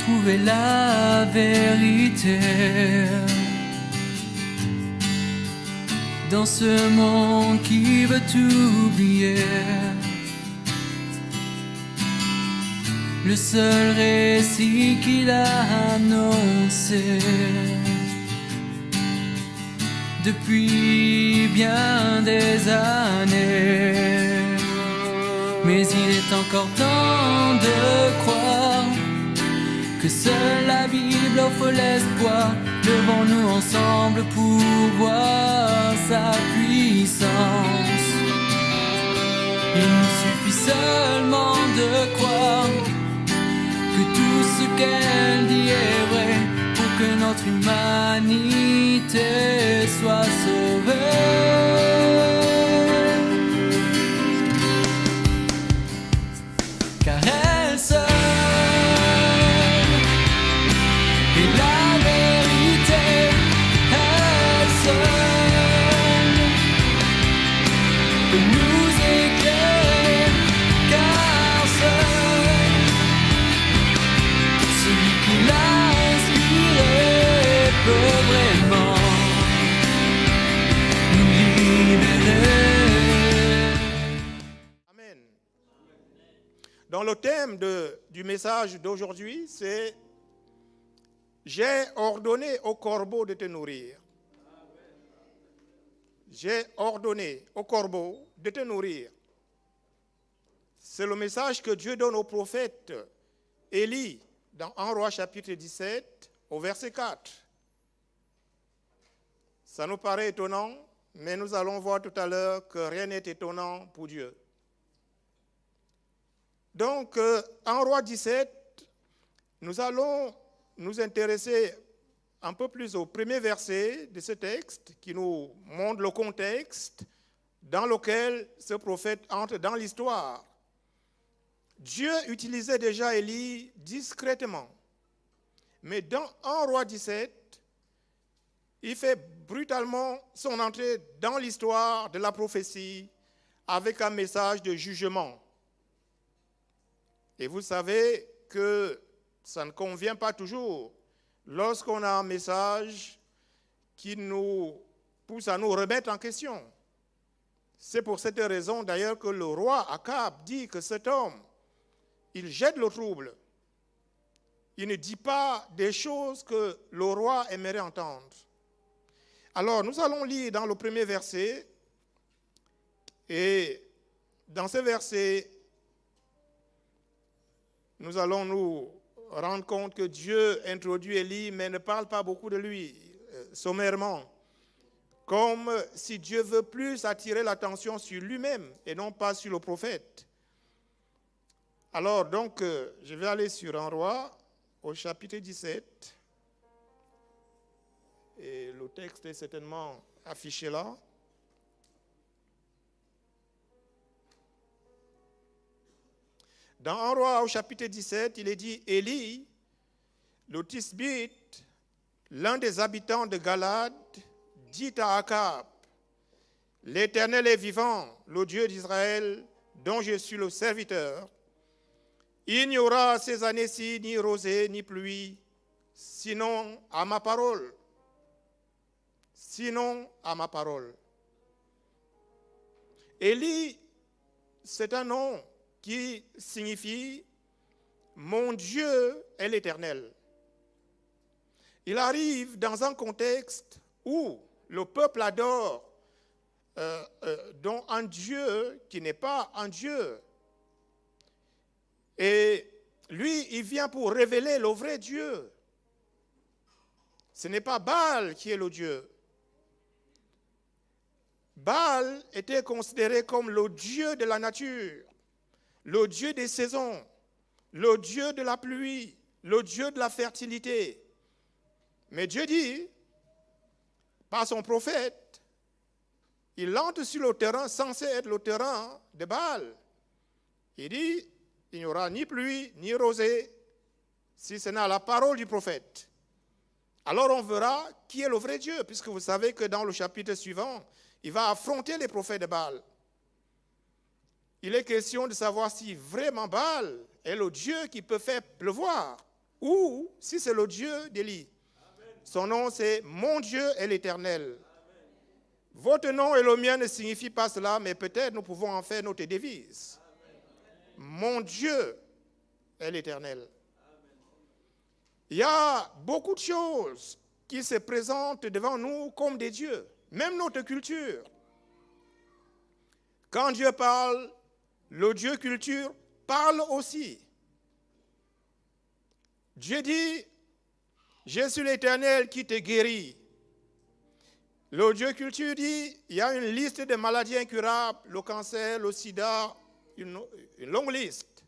trouver la vérité dans ce monde qui veut tout oublier. Le seul récit qu'il a annoncé depuis bien des années. Mais il est encore temps de croire que seule la Bible offre l'espoir. Levons-nous ensemble pour voir sa puissance. Il nous suffit seulement de croire que tout ce qu'elle dit est vrai pour que notre humanité soit sauvée. Car elle seule est la vérité, elle seule peut nous éclairer, car seul celui qui l'a inspiré peut vraiment nous libérer. Amen. Donc le thème du message d'aujourd'hui, c'est « J'ai ordonné au corbeau de te nourrir ». J'ai ordonné au corbeau de te nourrir. C'est le message que Dieu donne au prophète Élie dans 1 Roi chapitre 17 au verset 4. Ça nous paraît étonnant, mais nous allons voir tout à l'heure que rien n'est étonnant pour Dieu. Donc, en Roi 17, nous allons nous intéresser un peu plus au premier verset de ce texte qui nous montre le contexte dans lequel ce prophète entre dans l'histoire. Dieu utilisait déjà Élie discrètement, mais dans 1 Roi 17, il fait brutalement son entrée dans l'histoire de la prophétie avec un message de jugement. Et vous savez que ça ne convient pas toujours lorsqu'on a un message qui nous pousse à nous remettre en question. C'est pour cette raison d'ailleurs que le roi Akab dit que cet homme, il jette le trouble. Il ne dit pas des choses que le roi aimerait entendre. Alors nous allons lire dans le premier verset, et dans ce verset, nous allons nous rendre compte que Dieu introduit Élie, mais ne parle pas beaucoup de lui, sommairement, comme si Dieu veut plus attirer l'attention sur lui-même et non pas sur le prophète. Alors, donc, je vais aller sur 1 Roi, au chapitre 17, et le texte est certainement affiché là. Dans 1 Roi, au chapitre 17, il est dit « Élie, le Tisbite, l'un des habitants de Galade, dit à Akab, « L'Éternel est vivant, le Dieu d'Israël, dont je suis le serviteur. Il n'y aura ces années-ci ni rosée ni pluie, sinon à ma parole. Sinon à ma parole. » Élie, c'est un nom qui signifie « Mon Dieu est l'Éternel ». Il arrive dans un contexte où le peuple adore donc un Dieu qui n'est pas un Dieu. Et lui, il vient pour révéler le vrai Dieu. Ce n'est pas Baal qui est le Dieu. Baal était considéré comme le Dieu de la nature, le Dieu des saisons, le Dieu de la pluie, le Dieu de la fertilité. Mais Dieu dit, par son prophète, il entre sur le terrain censé être le terrain de Baal. Il dit, il n'y aura ni pluie, ni rosée, si ce n'est la parole du prophète. Alors on verra qui est le vrai Dieu, puisque vous savez que dans le chapitre suivant, il va affronter les prophètes de Baal. Il est question de savoir si vraiment Baal est le Dieu qui peut faire pleuvoir ou si c'est le Dieu d'Élie. Son nom, c'est « Mon Dieu est l'Éternel ». Votre nom et le mien ne signifient pas cela, mais peut-être nous pouvons en faire notre devise. Mon Dieu est l'Éternel. Il y a beaucoup de choses qui se présentent devant nous comme des dieux, même notre culture. Quand Dieu parle, le Dieu culture parle aussi. Dieu dit, je suis l'Éternel qui te guérit. Le Dieu culture dit, il y a une liste de maladies incurables, le cancer, le sida, une longue liste.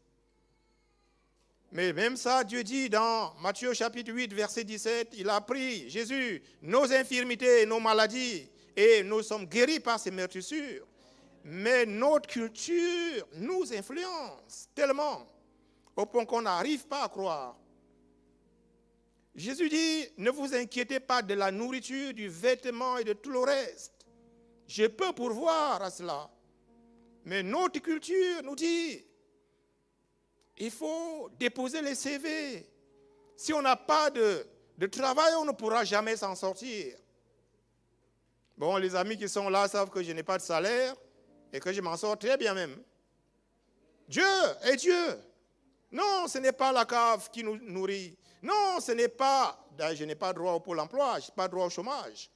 Mais même ça, Dieu dit dans Matthieu chapitre 8, verset 17, il a pris, Jésus, nos infirmités et nos maladies, et nous sommes guéris par ses meurtrissures. Mais notre culture nous influence tellement, au point qu'on n'arrive pas à croire. Jésus dit, ne vous inquiétez pas de la nourriture, du vêtement et de tout le reste. Je peux pourvoir à cela. Mais notre culture nous dit, il faut déposer les CV. Si on n'a pas de travail, on ne pourra jamais s'en sortir. Bon, les amis qui sont là savent que je n'ai pas de salaire et que je m'en sors très bien même. Dieu est Dieu. Non, ce n'est pas la cave qui nous nourrit. Non, ce n'est pas, je n'ai pas droit au Pôle emploi, je n'ai pas droit au chômage.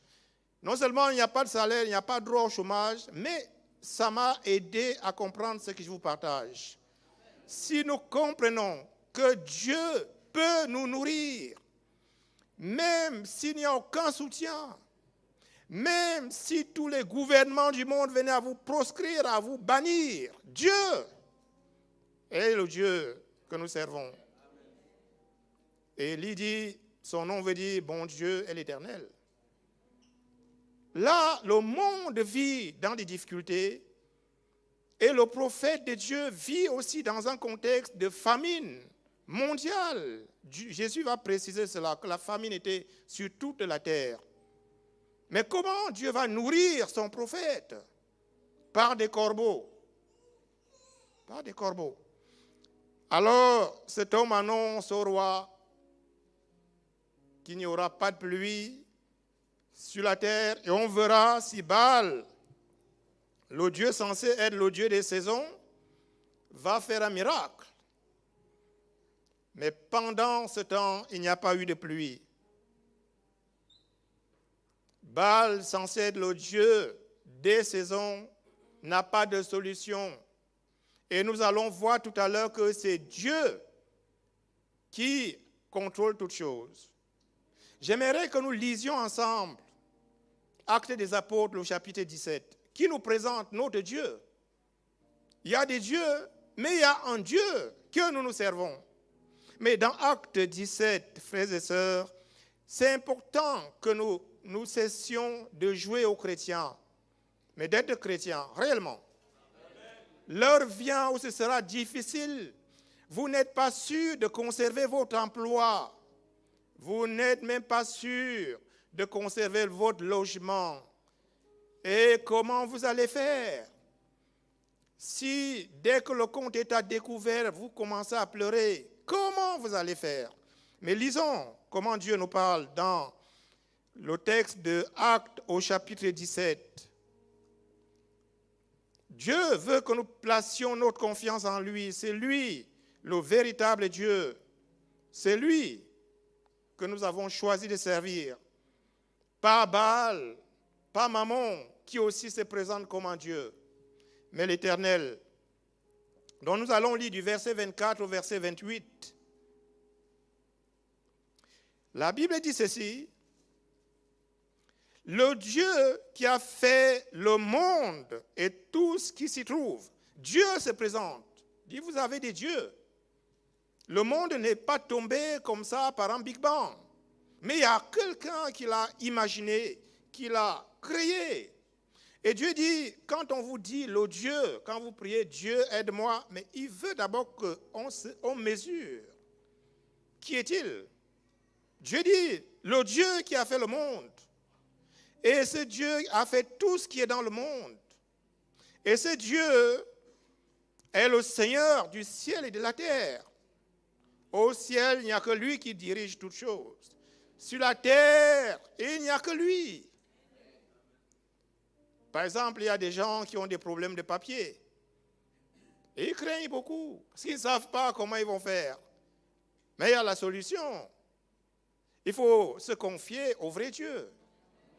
Non seulement il n'y a pas de salaire, il n'y a pas de droit au chômage, mais ça m'a aidé à comprendre ce que je vous partage. Si nous comprenons que Dieu peut nous nourrir, même s'il n'y a aucun soutien, même si tous les gouvernements du monde venaient à vous proscrire, à vous bannir, Dieu est le Dieu que nous servons. Et il dit, son nom veut dire, bon Dieu est l'Éternel. Là, le monde vit dans des difficultés et le prophète de Dieu vit aussi dans un contexte de famine mondiale. Jésus va préciser cela, que la famine était sur toute la terre. Mais comment Dieu va nourrir son prophète? Par des corbeaux. Par des corbeaux. Alors, cet homme annonce au roi qu'il n'y aura pas de pluie sur la terre et on verra si Baal, le Dieu censé être le Dieu des saisons, va faire un miracle. Mais pendant ce temps, il n'y a pas eu de pluie. Baal, censé être le Dieu des saisons, n'a pas de solution. Et nous allons voir tout à l'heure que c'est Dieu qui contrôle toutes choses. J'aimerais que nous lisions ensemble Actes des Apôtres, le chapitre 17, qui nous présente notre Dieu. Il y a des dieux, mais il y a un Dieu que nous nous servons. Mais dans Actes 17, frères et sœurs, c'est important que nous cessions de jouer aux chrétiens, mais d'être chrétiens réellement. L'heure vient où ce sera difficile. Vous n'êtes pas sûr de conserver votre emploi. Vous n'êtes même pas sûr de conserver votre logement. Et comment vous allez faire? Si dès que le compte est à découvert, vous commencez à pleurer, comment vous allez faire? Mais lisons comment Dieu nous parle dans le texte de Actes au chapitre 17. Dieu veut que nous placions notre confiance en lui. C'est lui, le véritable Dieu. C'est lui que nous avons choisi de servir. Pas Baal, pas Mammon, qui aussi se présente comme un Dieu, mais l'Éternel, dont nous allons lire du verset 24 au verset 28. La Bible dit ceci: le Dieu qui a fait le monde et tout ce qui s'y trouve. Dieu se présente. Il dit, vous avez des dieux. Le monde n'est pas tombé comme ça par un Big Bang. Mais il y a quelqu'un qui l'a imaginé, qui l'a créé. Et Dieu dit, quand on vous dit le Dieu, quand vous priez Dieu aide-moi, mais il veut d'abord qu'on mesure. Qui est-il? Dieu dit, le Dieu qui a fait le monde. Et ce Dieu a fait tout ce qui est dans le monde. Et ce Dieu est le Seigneur du ciel et de la terre. Au ciel, il n'y a que lui qui dirige toutes choses. Sur la terre, il n'y a que lui. Par exemple, il y a des gens qui ont des problèmes de papier. Et ils craignent beaucoup, parce qu'ils ne savent pas comment ils vont faire. Mais il y a la solution. Il faut se confier au vrai Dieu.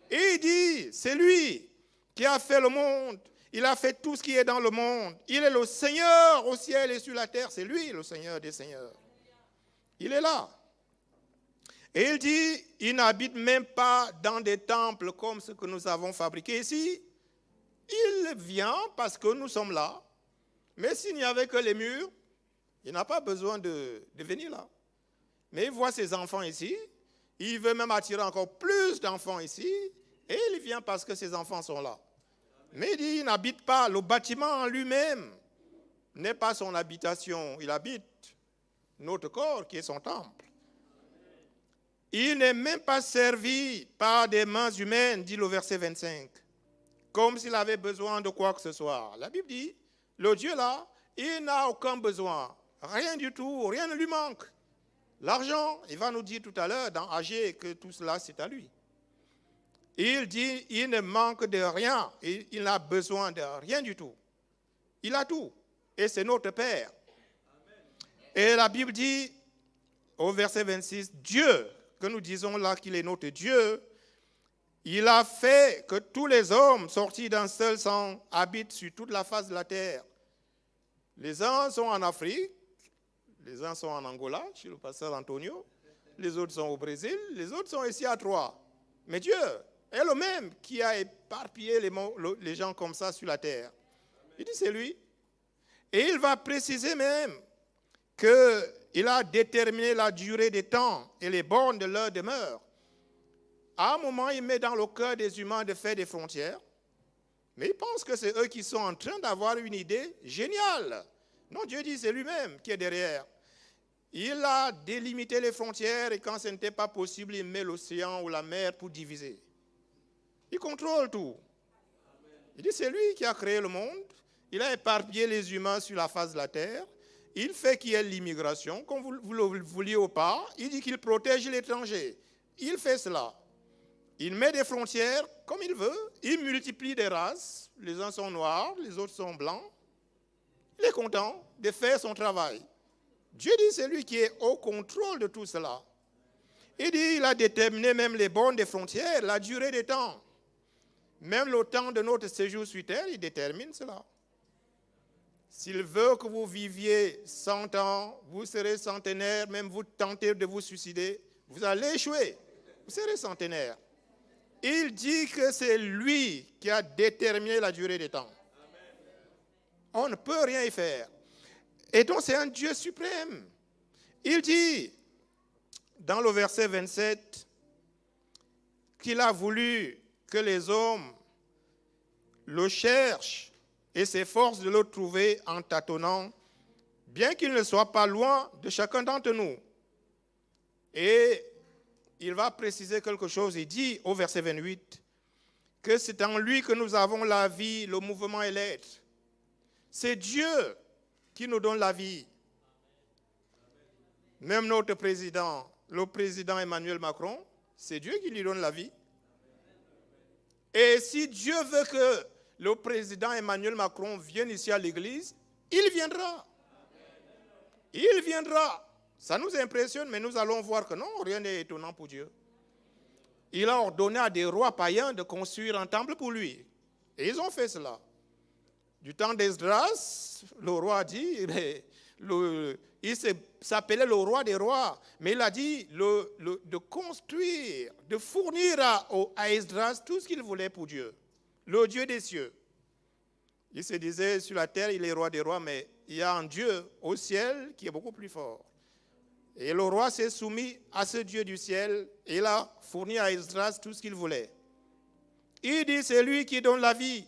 Et il dit, c'est lui qui a fait le monde. Il a fait tout ce qui est dans le monde. Il est le Seigneur au ciel et sur la terre. C'est lui le Seigneur des Seigneurs. Il est là. Et il dit, il n'habite même pas dans des temples comme ceux que nous avons fabriqués ici. Il vient parce que nous sommes là. Mais s'il n'y avait que les murs, il n'a pas besoin de venir là. Mais il voit ses enfants ici. Il veut même attirer encore plus d'enfants ici. Et il vient parce que ses enfants sont là. Mais il dit, il n'habite pas. Le bâtiment en lui-même n'est pas son habitation. Il habite notre corps qui est son temple. Il n'est même pas servi par des mains humaines, dit le verset 25, comme s'il avait besoin de quoi que ce soit. La Bible dit, le Dieu là, il n'a aucun besoin, rien du tout, rien ne lui manque. L'argent, il va nous dire tout à l'heure dans Agé que tout cela c'est à lui. Il dit, il ne manque de rien, il n'a besoin de rien du tout. Il a tout, et c'est notre Père. Et la Bible dit, au verset 26, Dieu, que nous disons là qu'il est notre Dieu, il a fait que tous les hommes sortis d'un seul sang habitent sur toute la face de la terre. Les uns sont en Afrique, les uns sont en Angola, chez le pasteur Antonio, les autres sont au Brésil, les autres sont ici à Troyes. Mais Dieu est le même qui a éparpillé les gens comme ça sur la terre. Il dit c'est lui. Et il va préciser même qu'il a déterminé la durée des temps et les bornes de leur demeure. À un moment, il met dans le cœur des humains de faire des frontières, mais il pense que c'est eux qui sont en train d'avoir une idée géniale. Non, Dieu dit c'est lui-même qui est derrière. Il a délimité les frontières et quand ce n'était pas possible, il met l'océan ou la mer pour diviser. Il contrôle tout. Il dit c'est lui qui a créé le monde. Il a éparpillé les humains sur la face de la terre. Il fait qu'il y ait l'immigration, comme vous le vouliez ou pas. Il dit qu'il protège l'étranger. Il fait cela. Il met des frontières comme il veut. Il multiplie des races. Les uns sont noirs, les autres sont blancs. Il est content de faire son travail. Dieu dit c'est lui qui est au contrôle de tout cela. Il dit il a déterminé même les bornes des frontières, la durée des temps. Même le temps de notre séjour sur terre, il détermine cela. S'il veut que vous viviez 100 ans, vous serez centenaire, même vous tentez de vous suicider, vous allez échouer. Vous serez centenaire. Il dit que c'est lui qui a déterminé la durée des temps. On ne peut rien y faire. Et donc c'est un Dieu suprême. Il dit, dans le verset 27, qu'il a voulu que les hommes le cherchent et s'efforcent de le trouver en tâtonnant, bien qu'il ne soit pas loin de chacun d'entre nous. Et il va préciser quelque chose. Il dit au verset 28 que c'est en lui que nous avons la vie, le mouvement et l'être. C'est Dieu qui nous donne la vie. Même notre président, le président Emmanuel Macron, c'est Dieu qui lui donne la vie. Et si Dieu veut que le président Emmanuel Macron vienne ici à l'église, il viendra. Il viendra. Ça nous impressionne, mais nous allons voir que non, rien n'est étonnant pour Dieu. Il a ordonné à des rois païens de construire un temple pour lui. Et ils ont fait cela. Du temps d'Esdras, le roi a dit, il s'appelait le roi des rois, mais il a dit de construire, de fournir à Esdras tout ce qu'il voulait pour Dieu, le Dieu des cieux. Il se disait, sur la terre, il est roi des rois, mais il y a un Dieu au ciel qui est beaucoup plus fort. Et le roi s'est soumis à ce Dieu du ciel et il a fourni à Esdras tout ce qu'il voulait. Il dit, c'est lui qui donne la vie,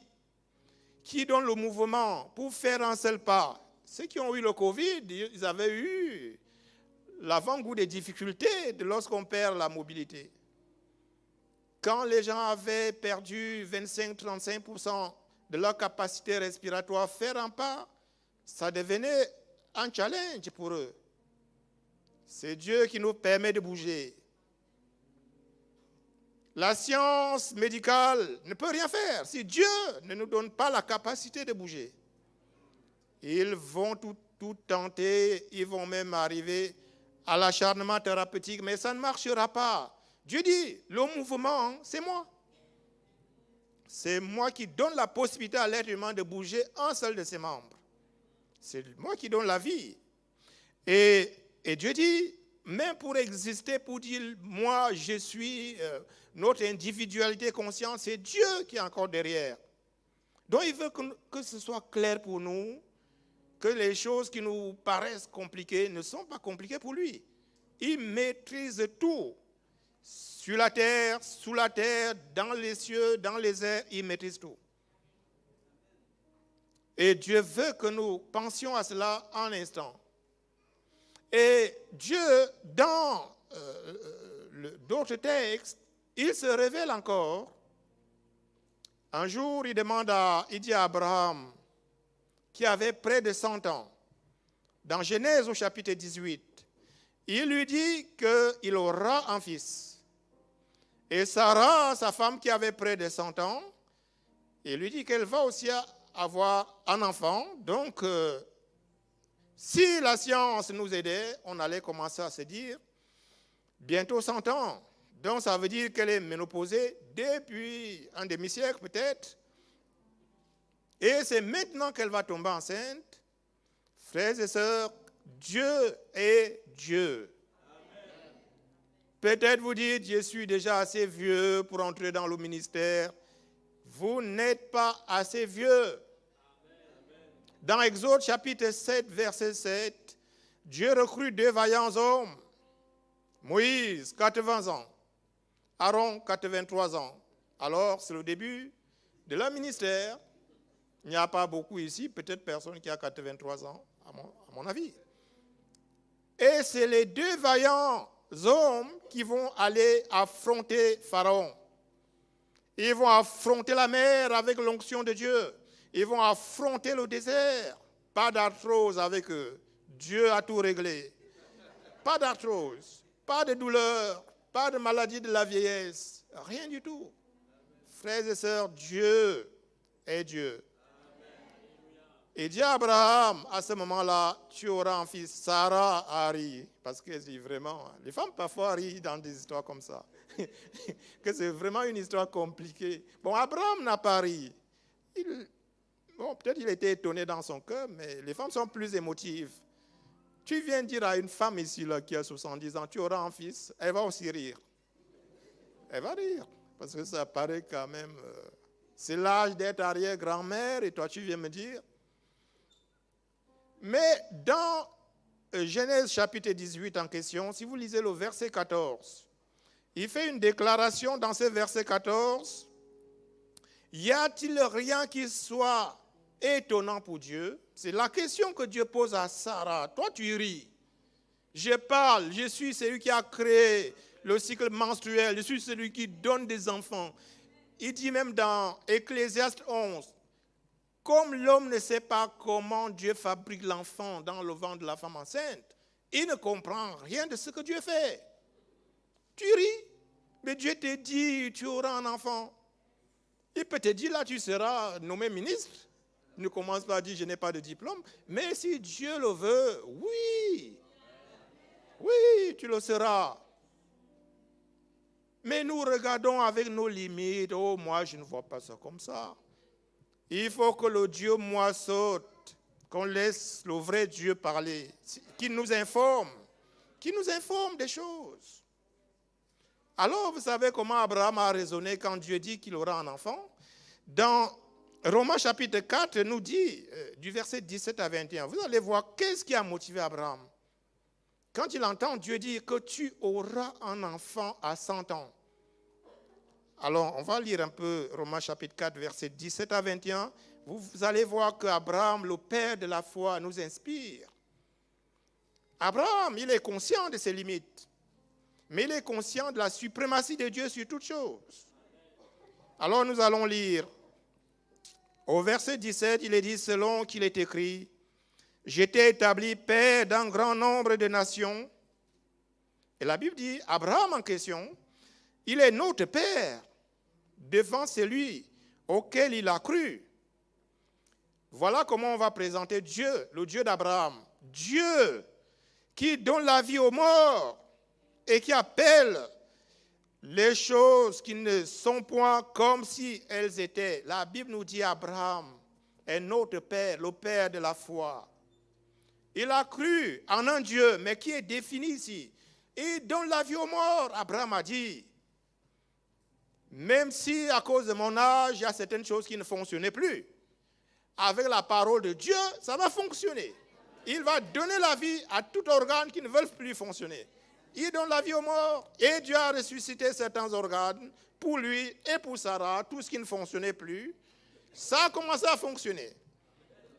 qui donne le mouvement pour faire un seul pas. Ceux qui ont eu le Covid, ils avaient eu l'avant-goût des difficultés lorsqu'on perd la mobilité. Quand les gens avaient perdu 25-35% de leur capacité respiratoire, faire un pas, ça devenait un challenge pour eux. C'est Dieu qui nous permet de bouger. La science médicale ne peut rien faire si Dieu ne nous donne pas la capacité de bouger. Ils vont tout tenter, ils vont même arriver à l'acharnement thérapeutique, mais ça ne marchera pas. Dieu dit, le mouvement, c'est moi. C'est moi qui donne la possibilité à l'être humain de bouger un seul de ses membres. C'est moi qui donne la vie. Et Dieu dit, même pour exister, pour dire, moi, je suis, notre individualité consciente, c'est Dieu qui est encore derrière. Donc, il veut que ce soit clair pour nous, que les choses qui nous paraissent compliquées ne sont pas compliquées pour lui. Il maîtrise tout. Sur la terre, sous la terre, dans les cieux, dans les airs, il maîtrise tout. Et Dieu veut que nous pensions à cela un instant. Et Dieu, dans d'autres textes, il se révèle encore. Un jour, il dit à Abraham, qui avait près de 100 ans, dans Genèse au chapitre 18, il lui dit qu'il aura un fils. Et Sarah, sa femme qui avait près de 100 ans, il lui dit qu'elle va aussi avoir un enfant. Donc, si la science nous aidait, on allait commencer à se dire, bientôt 100 ans. Donc, ça veut dire qu'elle est ménopausée depuis un demi-siècle peut-être. Et c'est maintenant qu'elle va tomber enceinte. Frères et sœurs, Dieu est Dieu. Peut-être vous dites, je suis déjà assez vieux pour entrer dans le ministère. Vous n'êtes pas assez vieux. Dans Exode chapitre 7, verset 7, Dieu recrute 2 vaillants hommes. Moïse, 80 ans. Aaron, 83 ans. Alors, c'est le début de leur ministère. Il n'y a pas beaucoup ici, peut-être personne qui a 83 ans, à mon avis. Et c'est les 2 vaillants hommes qui vont aller affronter Pharaon. Ils vont affronter la mer avec l'onction de Dieu. Ils vont affronter le désert. Pas d'arthrose avec eux. Dieu a tout réglé. Pas d'arthrose, pas de douleur, pas de maladie de la vieillesse. Rien du tout. Frères et sœurs, Dieu est Dieu. Et dit à Abraham, à ce moment-là, tu auras un fils. Sarah a ri, parce que dit vraiment, les femmes parfois rient dans des histoires comme ça, que c'est vraiment une histoire compliquée. Bon, Abraham n'a pas ri. Peut-être il était étonné dans son cœur, mais les femmes sont plus émotives. Tu viens dire à une femme ici là, qui a 70 ans, tu auras un fils, elle va aussi rire. Elle va rire, parce que ça paraît quand même, c'est l'âge d'être arrière-grand-mère, et toi tu viens me dire. Mais dans Genèse chapitre 18 en question, si vous lisez le verset 14, il fait une déclaration dans ce verset 14. Y a-t-il rien qui soit étonnant pour Dieu? C'est la question que Dieu pose à Sarah. Toi, tu ris. Je parle, je suis celui qui a créé le cycle menstruel, je suis celui qui donne des enfants. Il dit même dans Ecclésiaste 11, comme l'homme ne sait pas comment Dieu fabrique l'enfant dans le ventre de la femme enceinte, il ne comprend rien de ce que Dieu fait. Tu ris, mais Dieu te dit, tu auras un enfant. Il peut te dire, là, tu seras nommé ministre. Ne commence pas à dire, je n'ai pas de diplôme. Mais si Dieu le veut, oui. Oui, tu le seras. Mais nous regardons avec nos limites. Oh, moi, je ne vois pas ça comme ça. Il faut que le Dieu moi saute, qu'on laisse le vrai Dieu parler, qu'il nous informe des choses. Alors, vous savez comment Abraham a raisonné quand Dieu dit qu'il aura un enfant? Dans Romains chapitre 4, nous dit, du verset 17 à 21, vous allez voir qu'est-ce qui a motivé Abraham. Quand il entend Dieu dire que tu auras un enfant à 100 ans. Alors, on va lire un peu Romains chapitre 4, verset 17 à 21. Vous allez voir qu'Abraham, le père de la foi, nous inspire. Abraham, il est conscient de ses limites, mais il est conscient de la suprématie de Dieu sur toutes choses. Alors, nous allons lire. Au verset 17, il est dit, selon qu'il est écrit, « Je t'ai établi père d'un grand nombre de nations, Et la Bible dit, Abraham en question, il est notre Père devant celui auquel il a cru. Voilà comment on va présenter Dieu, le Dieu d'Abraham. Dieu qui donne la vie aux morts et qui appelle les choses qui ne sont point comme si elles étaient. La Bible nous dit Abraham est notre Père, le Père de la foi. Il a cru en un Dieu, mais qui est défini ici. Il donne la vie aux morts. Abraham a dit, même si à cause de mon âge, il y a certaines choses qui ne fonctionnaient plus, avec la parole de Dieu, ça va fonctionner. Il va donner la vie à tout organe qui ne veut plus fonctionner. Il donne la vie aux morts et Dieu a ressuscité certains organes pour lui et pour Sarah, tout ce qui ne fonctionnait plus. Ça a commencé à fonctionner.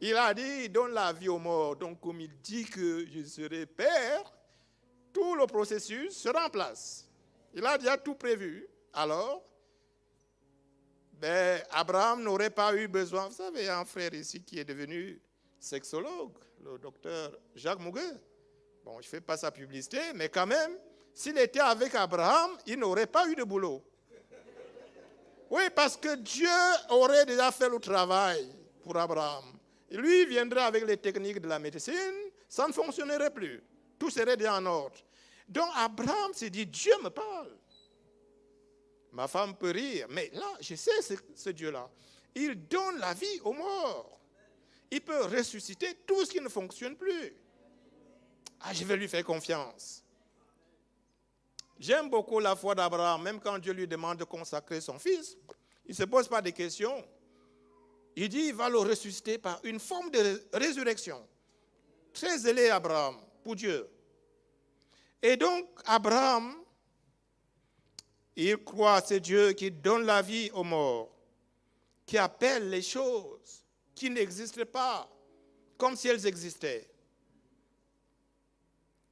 Il a dit, il donne la vie aux morts. Donc comme il dit que je serai père, tout le processus sera en place. Il a déjà tout prévu. Alors, Abraham n'aurait pas eu besoin. Vous savez, il y a un frère ici qui est devenu sexologue, le docteur Jacques Mouguet. Bon, je ne fais pas sa publicité, mais quand même, s'il était avec Abraham, il n'aurait pas eu de boulot. Oui, parce que Dieu aurait déjà fait le travail pour Abraham. Et lui, il viendrait avec les techniques de la médecine, ça ne fonctionnerait plus. Tout serait déjà en ordre. Donc Abraham s'est dit, Dieu me parle. Ma femme peut rire, mais là, je sais ce Dieu-là. Il donne la vie aux morts. Il peut ressusciter tout ce qui ne fonctionne plus. Ah, je vais lui faire confiance. J'aime beaucoup la foi d'Abraham, même quand Dieu lui demande de consacrer son fils. Il ne se pose pas de questions. Il dit qu'il va le ressusciter par une forme de résurrection. Très zélé Abraham, pour Dieu. Et donc, Abraham, il croit à ce Dieu qui donne la vie aux morts, qui appelle les choses qui n'existent pas comme si elles existaient.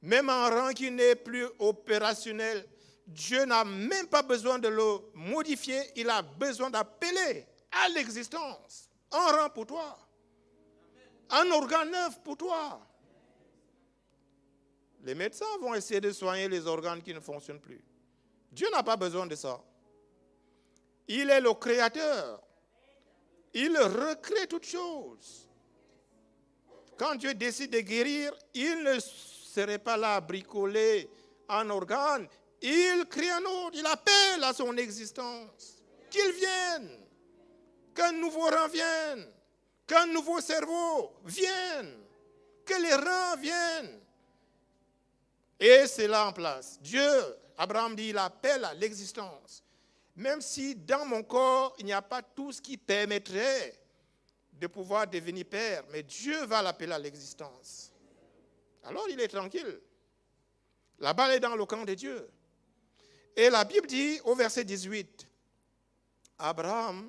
Même un rang qui n'est plus opérationnel, Dieu n'a même pas besoin de le modifier, il a besoin d'appeler à l'existence un rang pour toi, un organe neuf pour toi. Les médecins vont essayer de soigner les organes qui ne fonctionnent plus. Dieu n'a pas besoin de ça. Il est le créateur. Il recrée toutes choses. Quand Dieu décide de guérir, il ne serait pas là à bricoler un organe. Il crée un autre. Il appelle à son existence. Qu'il vienne. Qu'un nouveau rein vienne. Qu'un nouveau cerveau vienne. Que les reins viennent. Et c'est là en place. Dieu, Abraham dit, il appelle à l'existence. Même si dans mon corps, il n'y a pas tout ce qui permettrait de pouvoir devenir père, mais Dieu va l'appeler à l'existence. Alors il est tranquille. La balle est dans le camp de Dieu. Et la Bible dit au verset 18, Abraham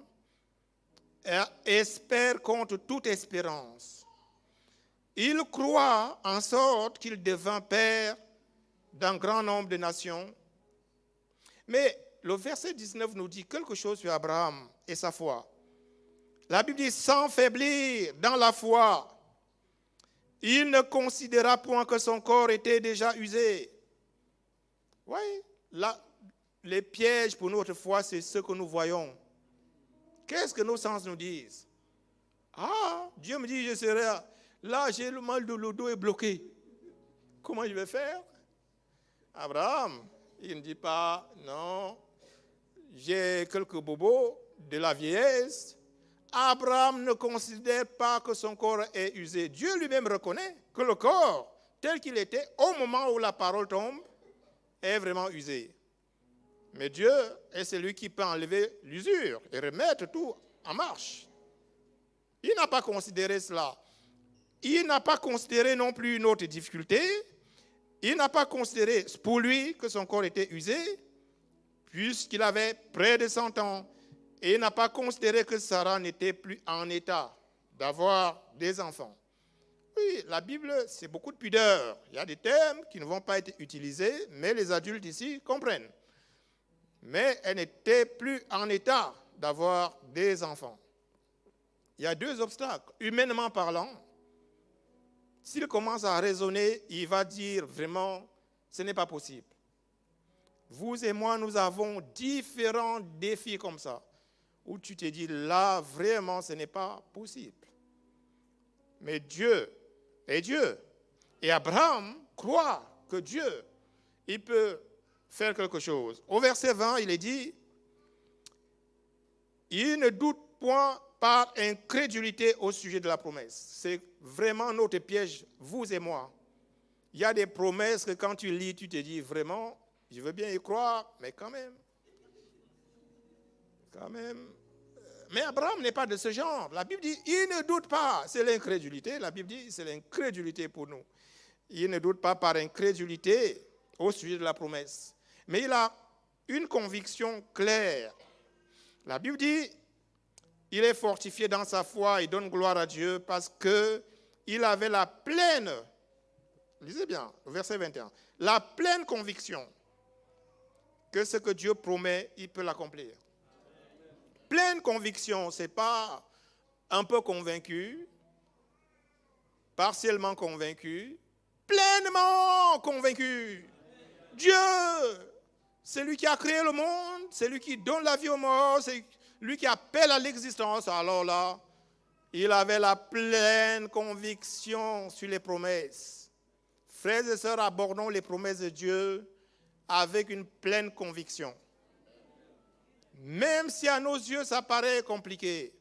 espère contre toute espérance. Il croit en sorte qu'il devint père d'un grand nombre de nations. Mais le verset 19 nous dit quelque chose sur Abraham et sa foi. La Bible dit, sans faiblir dans la foi, il ne considéra point que son corps était déjà usé. Oui, là, les pièges pour notre foi, c'est ce que nous voyons. Qu'est-ce que nos sens nous disent? Ah, Dieu me dit, je serai là, j'ai le mal de le dos est bloqué. Comment je vais faire? Abraham, il ne dit pas, non, j'ai quelques bobos de la vieillesse. Abraham ne considère pas que son corps est usé. Dieu lui-même reconnaît que le corps, tel qu'il était au moment où la parole tombe, est vraiment usé. Mais Dieu est celui qui peut enlever l'usure et remettre tout en marche. Il n'a pas considéré cela. Il n'a pas considéré non plus une autre difficulté. Il n'a pas considéré pour lui que son corps était usé, puisqu'il avait près de 100 ans. Et il n'a pas considéré que Sarah n'était plus en état d'avoir des enfants. Oui, la Bible, c'est beaucoup de pudeur. Il y a des termes qui ne vont pas être utilisés, mais les adultes ici comprennent. Mais elle n'était plus en état d'avoir des enfants. Il y a deux obstacles. Humainement parlant, s'il commence à raisonner, il va dire vraiment, ce n'est pas possible. Vous et moi, nous avons différents défis comme ça, où tu te dis, là, vraiment, ce n'est pas possible. Mais Dieu est Dieu. Et Abraham croit que Dieu, il peut faire quelque chose. Au verset 20, il est dit, il ne doute point par incrédulité au sujet de la promesse. C'est vraiment notre piège, vous et moi. Il y a des promesses que quand tu lis, tu te dis, vraiment, je veux bien y croire, mais quand même. Mais Abraham n'est pas de ce genre. La Bible dit, il ne doute pas. C'est l'incrédulité. La Bible dit, c'est l'incrédulité pour nous. Il ne doute pas par incrédulité au sujet de la promesse. Mais il a une conviction claire. La Bible dit, il est fortifié dans sa foi et donne gloire à Dieu parce qu'il avait la pleine, lisez bien, le verset 21, la pleine conviction que ce que Dieu promet, il peut l'accomplir. Pleine conviction, ce n'est pas un peu convaincu, partiellement convaincu, pleinement convaincu. Dieu, c'est lui qui a créé le monde, c'est lui qui donne la vie aux morts, c'est lui qui appelle à l'existence. Alors là, il avait la pleine conviction sur les promesses. Frères et sœurs, abordons les promesses de Dieu avec une pleine conviction. Même si à nos yeux ça paraît compliqué,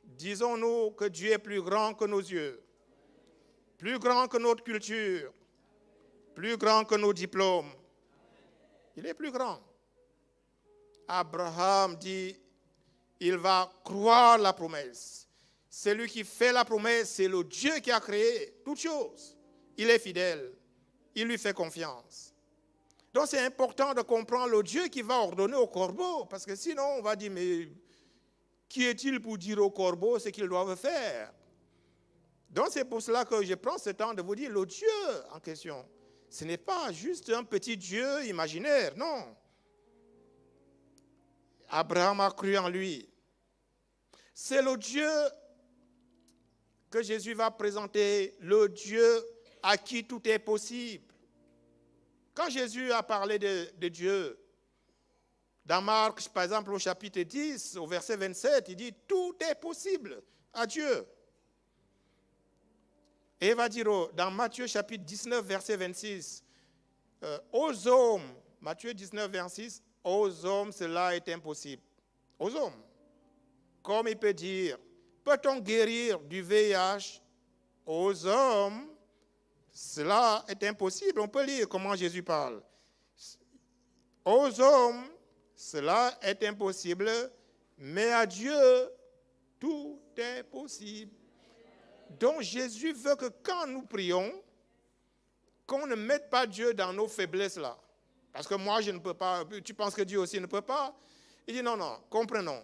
disons-nous que Dieu est plus grand que nos yeux, plus grand que notre culture, plus grand que nos diplômes. Il est plus grand. Abraham dit, il va croire la promesse. C'est lui qui fait la promesse, c'est le Dieu qui a créé toutes choses. Il est fidèle, il lui fait confiance. Donc c'est important de comprendre le Dieu qui va ordonner au corbeau, parce que sinon on va dire, mais qui est-il pour dire au corbeau ce qu'ils doivent faire? Donc c'est pour cela que je prends ce temps de vous dire, le Dieu en question, ce n'est pas juste un petit Dieu imaginaire, non. Abraham a cru en lui. C'est le Dieu que Jésus va présenter, le Dieu à qui tout est possible. Quand Jésus a parlé de Dieu, dans Marc, par exemple, au chapitre 10, au verset 27, il dit « Tout est possible à Dieu ». Et il va dire dans Matthieu chapitre 19, verset 26, aux hommes, Matthieu 19, 26, aux hommes, cela est impossible. Aux hommes. Comme il peut dire, peut-on guérir du VIH? Aux hommes, cela est impossible. On peut lire comment Jésus parle. Aux hommes, cela est impossible, mais à Dieu, tout est possible. Donc Jésus veut que quand nous prions, qu'on ne mette pas Dieu dans nos faiblesses là. Parce que moi, je ne peux pas. Tu penses que Dieu aussi ne peut pas? Il dit non, non, comprenons.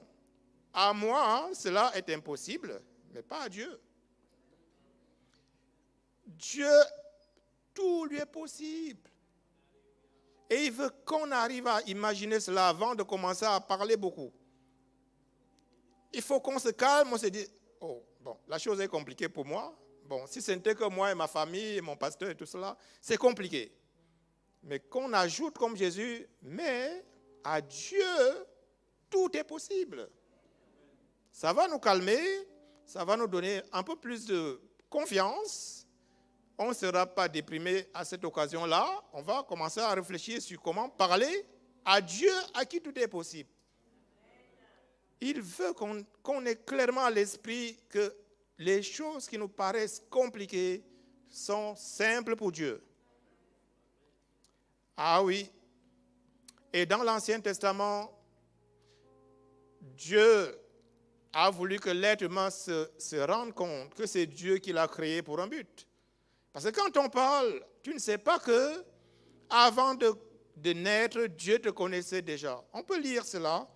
À moi, cela est impossible, mais pas à Dieu. Dieu, tout lui est possible. Et il veut qu'on arrive à imaginer cela avant de commencer à parler beaucoup. Il faut qu'on se calme, on se dit, oh, bon, la chose est compliquée pour moi. Bon, si ce n'était que moi et ma famille, et mon pasteur et tout cela, c'est compliqué. Mais qu'on ajoute comme Jésus, mais à Dieu, tout est possible. Ça va nous calmer, ça va nous donner un peu plus de confiance. On ne sera pas déprimé à cette occasion-là. On va commencer à réfléchir sur comment parler à Dieu à qui tout est possible. Il veut qu'on ait clairement à l'esprit que les choses qui nous paraissent compliquées sont simples pour Dieu. Ah oui. Et dans l'Ancien Testament, Dieu a voulu que l'être humain se rende compte que c'est Dieu qui l'a créé pour un but. Parce que quand on parle, tu ne sais pas que avant de naître, Dieu te connaissait déjà. On peut lire cela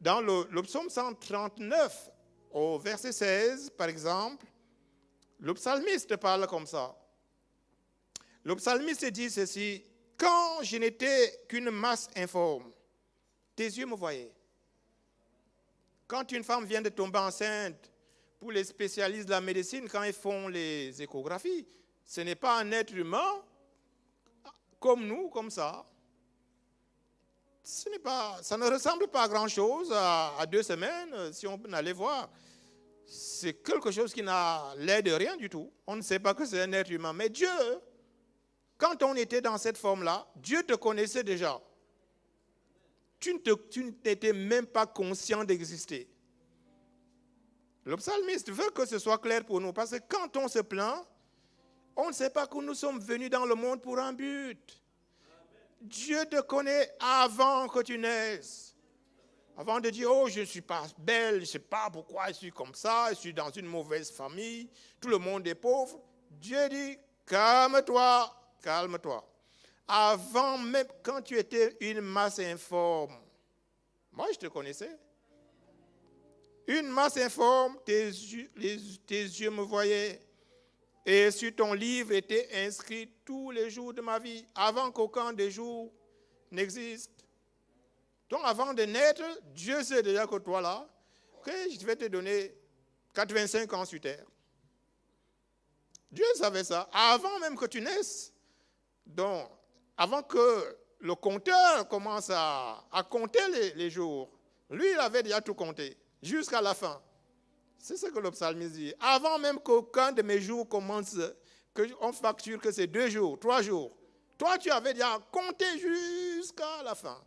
dans le psaume 139, au verset 16, par exemple. Le psalmiste parle comme ça. Le psalmiste dit ceci, « Quand je n'étais qu'une masse informe, tes yeux me voyaient. » Quand une femme vient de tomber enceinte, pour les spécialistes de la médecine, quand ils font les échographies, ce n'est pas un être humain comme nous, comme ça. Ça ne ressemble pas à grand-chose à 2 semaines, si on allait voir. C'est quelque chose qui n'a l'air de rien du tout. On ne sait pas que c'est un être humain. Mais Dieu, quand on était dans cette forme-là, Dieu te connaissait déjà. Tu n'étais même pas conscient d'exister. Le psalmiste veut que ce soit clair pour nous, parce que quand on se plaint, on ne sait pas que nous sommes venus dans le monde pour un but. Dieu te connaît avant que tu naisses. Avant de dire, oh, je ne suis pas belle, je ne sais pas pourquoi je suis comme ça, je suis dans une mauvaise famille, tout le monde est pauvre. Dieu dit, calme-toi, calme-toi. Avant même, quand tu étais une masse informe, moi je te connaissais. Une masse informe, tes yeux me voyaient. Et sur ton livre était inscrit tous les jours de ma vie, avant qu'aucun des jours n'existe. Donc avant de naître, Dieu sait déjà que toi là, que je vais te donner 85 ans sur terre. Dieu savait ça, avant même que tu naisses. Donc, avant que le compteur commence à compter les jours, lui il avait déjà tout compté, jusqu'à la fin. C'est ce que le psalmiste dit. Avant même qu'aucun de mes jours commence, qu'on facture que c'est 2 jours, 3 jours. Toi, tu avais déjà compté jusqu'à la fin.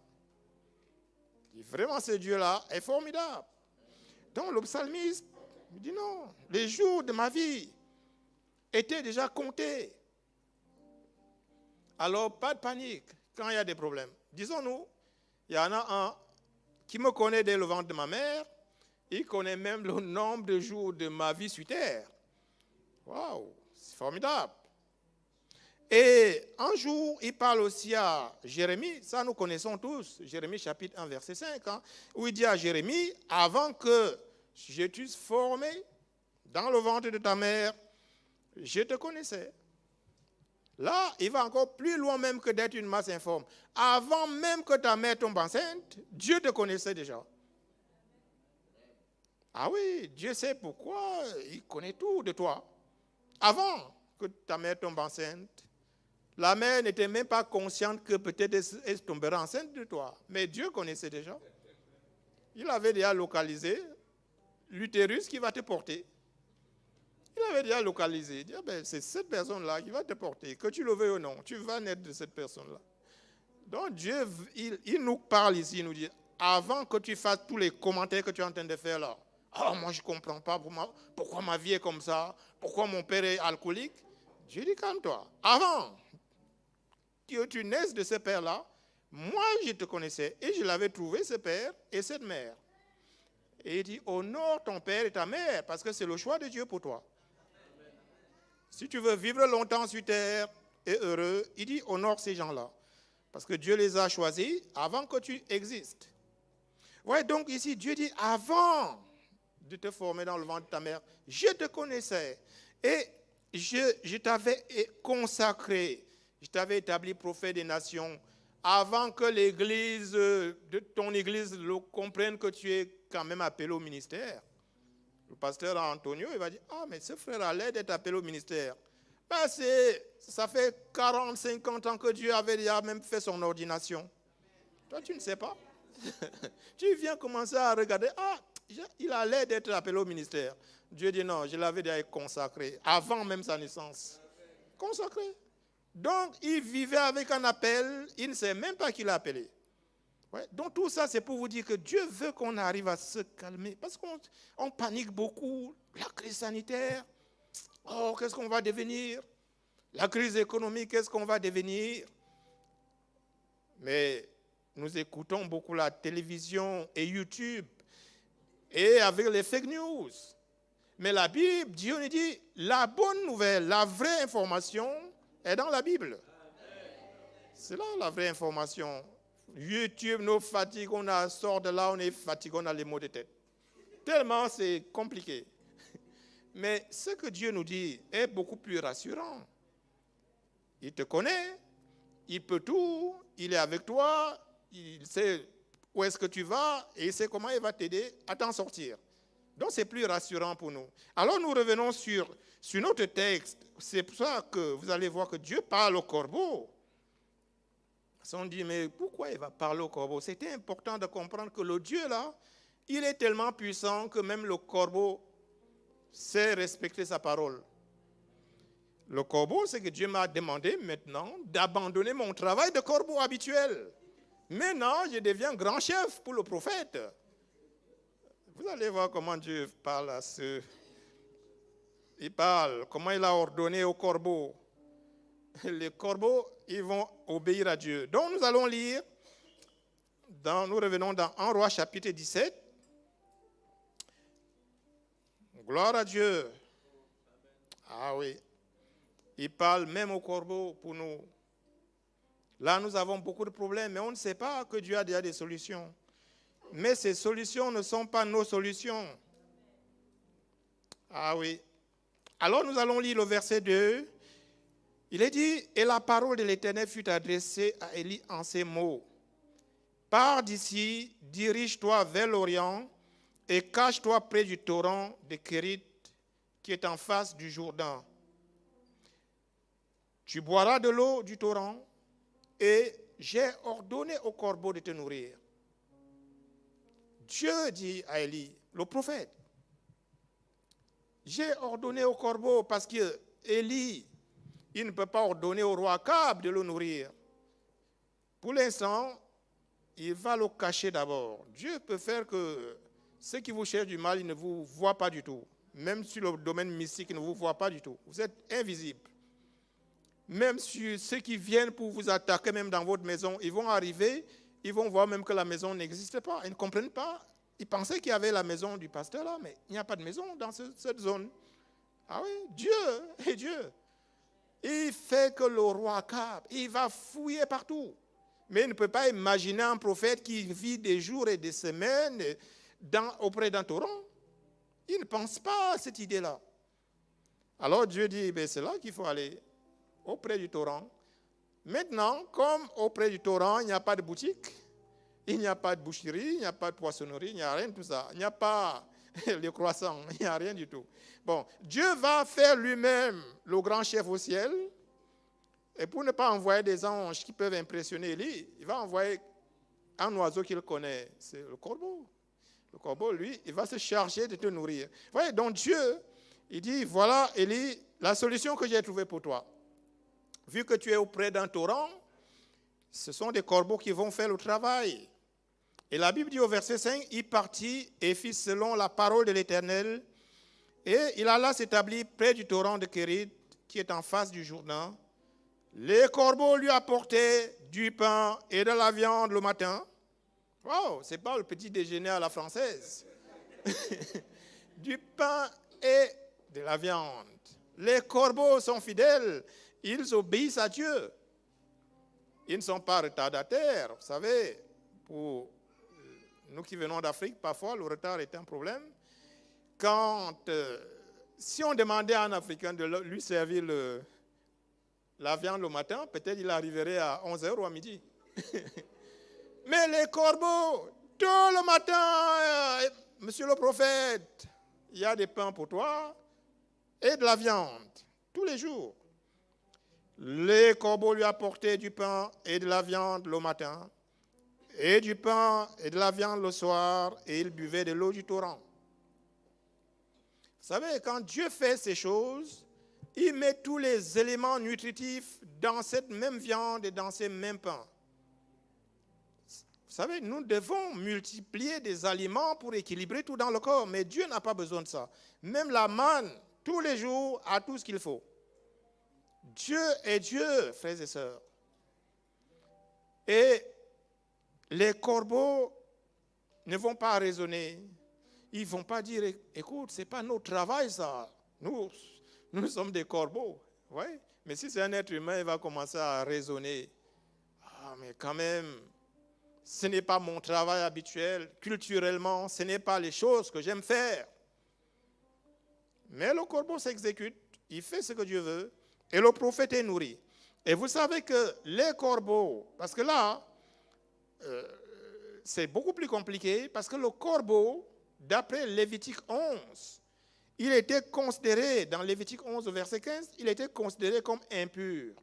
Et vraiment, ce Dieu-là est formidable. Donc, le psalmiste me dit non, les jours de ma vie étaient déjà comptés. Alors, pas de panique quand il y a des problèmes. Disons-nous, il y en a un qui me connaît dès le ventre de ma mère. Il connaît même le nombre de jours de ma vie sur terre. Waouh, c'est formidable. Et un jour, il parle aussi à Jérémie, ça nous connaissons tous, Jérémie chapitre 1, verset 5, où il dit à Jérémie, avant que je t'eusse formé dans le ventre de ta mère, je te connaissais. Là, il va encore plus loin même que d'être une masse informe. Avant même que ta mère tombe enceinte, Dieu te connaissait déjà. Ah oui, Dieu sait pourquoi, il connaît tout de toi. Avant que ta mère tombe enceinte, la mère n'était même pas consciente que peut-être elle tomberait enceinte de toi. Mais Dieu connaissait déjà. Il avait déjà localisé l'utérus qui va te porter. Il avait déjà localisé. Il dit, c'est cette personne-là qui va te porter. Que tu le veuilles ou non, tu vas naître de cette personne-là. Donc Dieu, il nous parle ici, il nous dit, avant que tu fasses tous les commentaires que tu es en train de faire là, oh, moi je ne comprends pas pourquoi ma vie est comme ça, pourquoi mon père est alcoolique. Dieu dit, calme-toi. Avant que tu naisses de ce père-là, moi je te connaissais et je l'avais trouvé, ce père et cette mère. Et il dit, honore ton père et ta mère, parce que c'est le choix de Dieu pour toi. Si tu veux vivre longtemps sur terre et heureux, il dit, honore ces gens-là. Parce que Dieu les a choisis avant que tu existes. Ouais, donc ici, Dieu dit, avant de te former dans le ventre de ta mère, je te connaissais. Et je t'avais consacré, je t'avais établi prophète des nations, avant que l'église, ton église comprenne que tu es quand même appelé au ministère. Le pasteur Antonio, il va dire, ah, mais ce frère a l'air d'être appelé au ministère. Ben, ça fait 40, 50 ans que Dieu avait déjà même fait son ordination. Toi, tu ne sais pas. Tu viens commencer à regarder, ah, il a l'air d'être appelé au ministère. Dieu dit non, je l'avais déjà consacré, avant même sa naissance. Consacré. Donc, il vivait avec un appel, il ne sait même pas qui l'a appelé. Ouais. Donc, tout ça, c'est pour vous dire que Dieu veut qu'on arrive à se calmer. Parce qu'on panique beaucoup. La crise sanitaire, oh, qu'est-ce qu'on va devenir? La crise économique, qu'est-ce qu'on va devenir? Mais nous écoutons beaucoup la télévision et YouTube, et avec les fake news. Mais la Bible, Dieu nous dit, la bonne nouvelle, la vraie information est dans la Bible. C'est là la vraie information. YouTube nous fatigue, on sort de là, on est fatigué, on a les maux de tête. Tellement c'est compliqué. Mais ce que Dieu nous dit est beaucoup plus rassurant. Il te connaît, il peut tout, il est avec toi, il sait où est-ce que tu vas et il sait comment il va t'aider à t'en sortir. Donc c'est plus rassurant pour nous. Alors nous revenons sur notre texte. C'est pour ça que vous allez voir que Dieu parle au corbeau. On dit, mais pourquoi il va parler au corbeau? C'était important de comprendre que le Dieu là, il est tellement puissant que même le corbeau sait respecter sa parole. Le corbeau, c'est que Dieu m'a demandé maintenant d'abandonner mon travail de corbeau habituel. Maintenant, je deviens grand chef pour le prophète. Vous allez voir comment Dieu parle à ceux. Il parle, comment il a ordonné aux corbeaux. Les corbeaux, ils vont obéir à Dieu. Donc nous allons lire, nous revenons dans 1 Roi chapitre 17. Gloire à Dieu. Ah oui. Il parle même aux corbeaux pour nous. Là, nous avons beaucoup de problèmes, mais on ne sait pas que Dieu a déjà des solutions. Mais ces solutions ne sont pas nos solutions. Ah oui. Alors nous allons lire le verset 2. Il est dit, et la parole de l'Éternel fut adressée à Élie en ces mots. Pars d'ici, dirige-toi vers l'Orient et cache-toi près du torrent de Kérit qui est en face du Jourdain. Tu boiras de l'eau du torrent et j'ai ordonné au corbeau de te nourrir. Dieu dit à Élie, le prophète, j'ai ordonné au corbeau parce que Élie, il ne peut pas ordonner au roi Akab de le nourrir. Pour l'instant, il va le cacher d'abord. Dieu peut faire que ceux qui vous cherchent du mal, ils ne vous voient pas du tout. Même sur le domaine mystique, ils ne vous voient pas du tout. Vous êtes invisible. Même sur ceux qui viennent pour vous attaquer, même dans votre maison, ils vont arriver, ils vont voir même que la maison n'existe pas. Ils ne comprennent pas. Ils pensaient qu'il y avait la maison du pasteur là, mais il n'y a pas de maison dans cette zone. Ah oui, Dieu est Dieu. Il fait que le roi Akab, il va fouiller partout. Mais il ne peut pas imaginer un prophète qui vit des jours et des semaines auprès d'un torrent. Il ne pense pas à cette idée-là. Alors Dieu dit, c'est là qu'il faut aller, auprès du torrent. Maintenant, comme auprès du torrent, il n'y a pas de boutique, il n'y a pas de boucherie, il n'y a pas de poissonnerie, il n'y a rien de tout ça. Il n'y a pas les croissants, il n'y a rien du tout. Bon, Dieu va faire lui-même le grand chef au ciel. Et pour ne pas envoyer des anges qui peuvent impressionner Élie, il va envoyer un oiseau qu'il connaît, c'est le corbeau. Le corbeau, lui, il va se charger de te nourrir. Vous voyez, donc Dieu, il dit, voilà Élie, la solution que j'ai trouvée pour toi. Vu que tu es auprès d'un torrent, ce sont des corbeaux qui vont faire le travail. Et la Bible dit au verset 5, il partit et fit selon la parole de l'Éternel, et il alla s'établir près du torrent de Kérit, qui est en face du Jourdain. Les corbeaux lui apportaient du pain et de la viande le matin. Wow, c'est pas le petit déjeuner à la française. Du pain et de la viande. Les corbeaux sont fidèles, ils obéissent à Dieu. Ils ne sont pas retardataires. Vous savez, pour nous qui venons d'Afrique, parfois le retard est un problème. Si on demandait à un Africain de lui servir la viande le matin, peut-être il arriverait à 11h ou à midi. Mais les corbeaux, tout le matin, monsieur le prophète, il y a des pains pour toi et de la viande, tous les jours. Les corbeaux lui apportaient du pain et de la viande le matin, et du pain et de la viande le soir, et il buvait de l'eau du torrent. Vous savez, quand Dieu fait ces choses, il met tous les éléments nutritifs dans cette même viande et dans ces mêmes pains. Vous savez, nous devons multiplier des aliments pour équilibrer tout dans le corps, mais Dieu n'a pas besoin de ça. Même la manne, tous les jours, a tout ce qu'il faut. Dieu est Dieu, frères et sœurs. Et les corbeaux ne vont pas raisonner. Ils ne vont pas dire, écoute, ce n'est pas notre travail ça. Nous sommes des corbeaux. Ouais? Mais si c'est un être humain, il va commencer à raisonner. Ah, mais quand même, ce n'est pas mon travail habituel. Culturellement, ce n'est pas les choses que j'aime faire. Mais le corbeau s'exécute. Il fait ce que Dieu veut. Et le prophète est nourri. Et vous savez que les corbeaux, parce que là, c'est beaucoup plus compliqué, parce que le corbeau, d'après Lévitique 11, il était considéré, dans Lévitique 11, verset 15, il était considéré comme impur.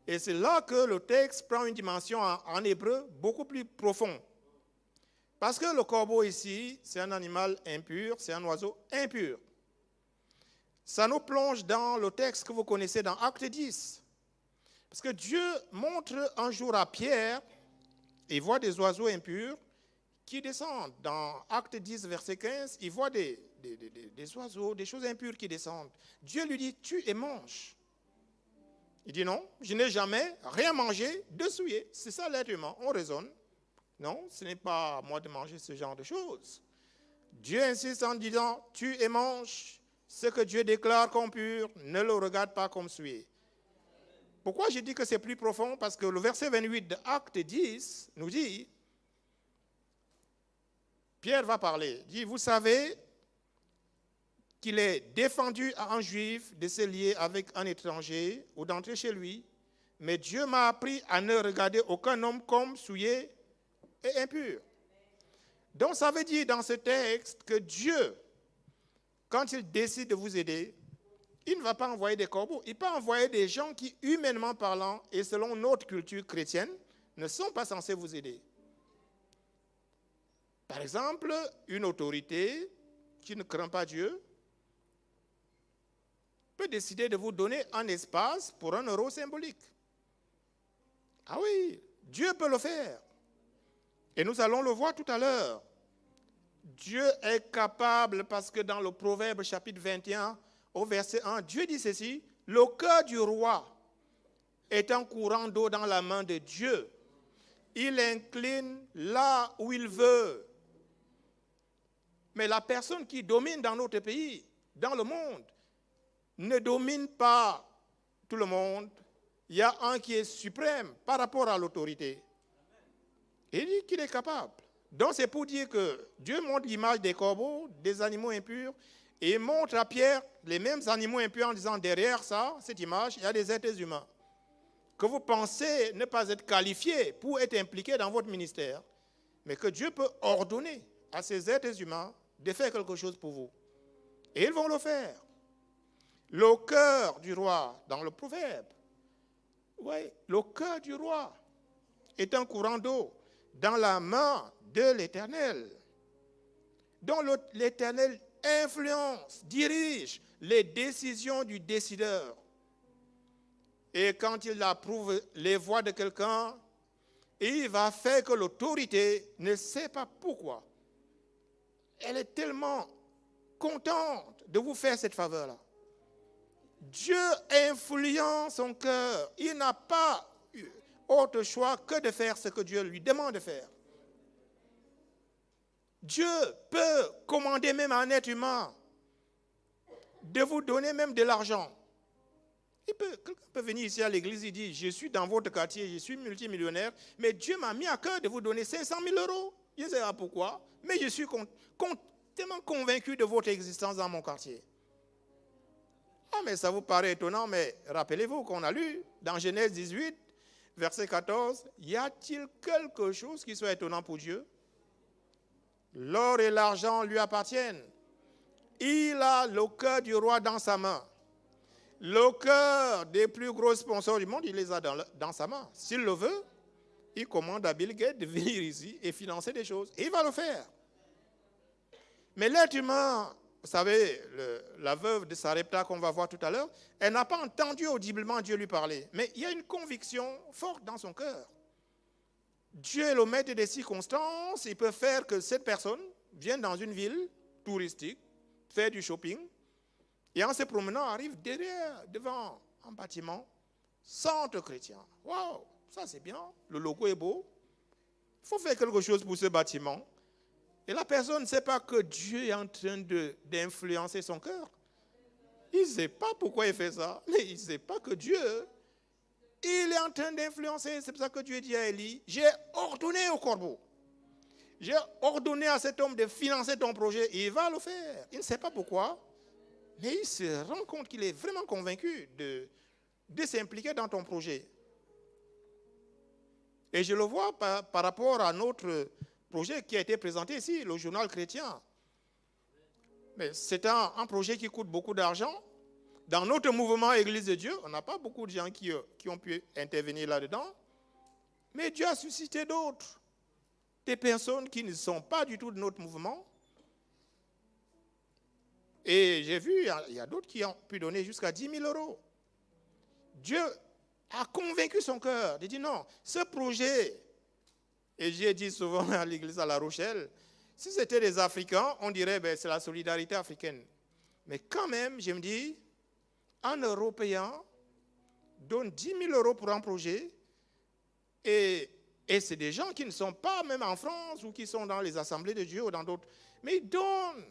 Et c'est là que le texte prend une dimension en hébreu beaucoup plus profonde. Parce que le corbeau ici, c'est un animal impur, c'est un oiseau impur. Ça nous plonge dans le texte que vous connaissez dans Acte 10. Parce que Dieu montre un jour à Pierre, il voit des oiseaux impurs qui descendent. Dans Acte 10, verset 15, il voit des oiseaux, des choses impures qui descendent. Dieu lui dit, tue et mange. Il dit non, je n'ai jamais rien mangé de souillé. C'est ça l'être humain, on raisonne. Non, ce n'est pas à moi de manger ce genre de choses. Dieu insiste en disant, tue et mange. Ce que Dieu déclare comme pur, ne le regarde pas comme souillé. Pourquoi je dis que c'est plus profond? Parce que le verset 28 de Acte 10 nous dit, Pierre va parler, il dit, vous savez qu'il est défendu à un juif de se lier avec un étranger ou d'entrer chez lui, mais Dieu m'a appris à ne regarder aucun homme comme souillé et impur. Donc ça veut dire dans ce texte que Dieu, quand il décide de vous aider, il ne va pas envoyer des corbeaux, il peut envoyer des gens qui, humainement parlant, et selon notre culture chrétienne, ne sont pas censés vous aider. Par exemple, une autorité qui ne craint pas Dieu peut décider de vous donner un espace pour 1 euro symbolique. Ah oui, Dieu peut le faire. Et nous allons le voir tout à l'heure. Dieu est capable parce que dans le Proverbe chapitre 21, au verset 1, Dieu dit ceci, « Le cœur du roi est un courant d'eau dans la main de Dieu. Il incline là où il veut. » Mais la personne qui domine dans notre pays, dans le monde, ne domine pas tout le monde. Il y a un qui est suprême par rapport à l'autorité. Il dit qu'il est capable. Donc c'est pour dire que Dieu montre l'image des corbeaux, des animaux impurs, et il montre à Pierre les mêmes animaux impurs en disant derrière ça, cette image, il y a des êtres humains que vous pensez ne pas être qualifiés pour être impliqués dans votre ministère, mais que Dieu peut ordonner à ces êtres humains de faire quelque chose pour vous. Et ils vont le faire. Le cœur du roi, dans le proverbe, oui, le cœur du roi est un courant d'eau dans la main de l'Éternel. Donc l'Éternel influence, dirige les décisions du décideur. Et quand il approuve les voies de quelqu'un, il va faire que l'autorité ne sait pas pourquoi. Elle est tellement contente de vous faire cette faveur-là. Dieu influence son cœur. Il n'a pas autre choix que de faire ce que Dieu lui demande de faire. Dieu peut commander même à un être humain de vous donner même de l'argent. Quelqu'un peut venir ici à l'église et dire, je suis dans votre quartier, je suis multimillionnaire, mais Dieu m'a mis à cœur de vous donner 500 000 euros. Je ne sais pas pourquoi, mais je suis tellement convaincu de votre existence dans mon quartier. Ah, mais ça vous paraît étonnant, mais rappelez-vous qu'on a lu dans Genèse 18, verset 14, y a-t-il quelque chose qui soit étonnant pour Dieu? L'or et l'argent lui appartiennent. Il a le cœur du roi dans sa main. Le cœur des plus gros sponsors du monde, il les a dans sa main. S'il le veut, il commande à Bill Gates de venir ici et financer des choses. Et il va le faire. Mais l'être humain, vous savez, la veuve de Sarepta qu'on va voir tout à l'heure, elle n'a pas entendu audiblement Dieu lui parler. Mais il y a une conviction forte dans son cœur. Dieu est le maître des circonstances. Il peut faire que cette personne vienne dans une ville touristique, faire du shopping, et en se promenant, arrive devant un bâtiment, centre chrétien. Waouh, ça c'est bien, le logo est beau. Il faut faire quelque chose pour ce bâtiment. Et la personne ne sait pas que Dieu est en train d'influencer son cœur. Il ne sait pas pourquoi il fait ça, mais il ne sait pas que Dieu, il est en train d'influencer. C'est pour ça que Dieu dit à Élie, j'ai ordonné au corbeau. J'ai ordonné à cet homme de financer ton projet. Il va le faire. Il ne sait pas pourquoi. Mais il se rend compte qu'il est vraiment convaincu de s'impliquer dans ton projet. Et je le vois par rapport à notre projet qui a été présenté ici, le journal chrétien. Mais c'est un projet qui coûte beaucoup d'argent. Dans notre mouvement Église de Dieu, on n'a pas beaucoup de gens qui ont pu intervenir là-dedans. Mais Dieu a suscité d'autres. Des personnes qui ne sont pas du tout de notre mouvement. Et j'ai vu, il y a d'autres qui ont pu donner jusqu'à 10 000 euros. Dieu a convaincu son cœur de dire non, ce projet, et j'ai dit souvent à l'église à La Rochelle, si c'était des Africains, on dirait ben, c'est la solidarité africaine. Mais quand même, je me dis, un Européen donne 10 000 euros pour un projet, et c'est des gens qui ne sont pas même en France ou qui sont dans les assemblées de Dieu ou dans d'autres, mais ils donnent.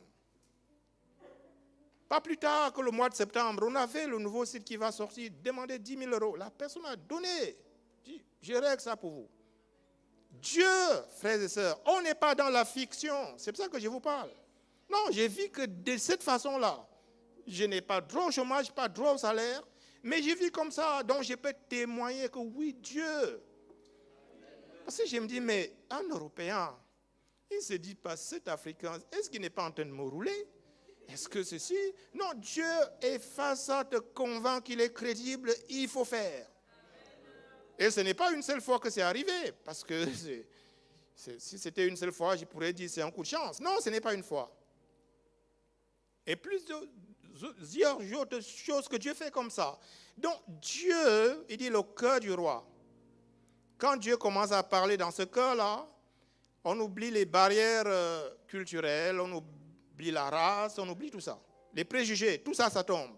Pas plus tard que le mois de septembre, on avait le nouveau site qui va sortir, demandez 10 000 euros. La personne a donné. Dit, je règle ça pour vous. Dieu, frères et sœurs, on n'est pas dans la fiction. C'est pour ça que je vous parle. Non, j'ai vu que de cette façon-là, je n'ai pas droit au chômage, pas droit au salaire, mais j'ai vu comme ça, donc je peux témoigner que oui, Dieu. Parce que je me dis, mais un Européen, il ne se dit pas, cet Africain, est-ce qu'il n'est pas en train de me rouler? Est-ce que ceci? Non, Dieu est face à te convaincre qu'il est crédible, il faut faire. Et ce n'est pas une seule fois que c'est arrivé, parce que si c'était une seule fois, je pourrais dire c'est un coup de chance. Non, ce n'est pas une fois. Et plusieurs autres choses que Dieu fait comme ça. Donc Dieu, il dit le cœur du roi. Quand Dieu commence à parler dans ce cœur-là, on oublie les barrières culturelles, on oublie la race, on oublie tout ça. Les préjugés, tout ça, ça tombe.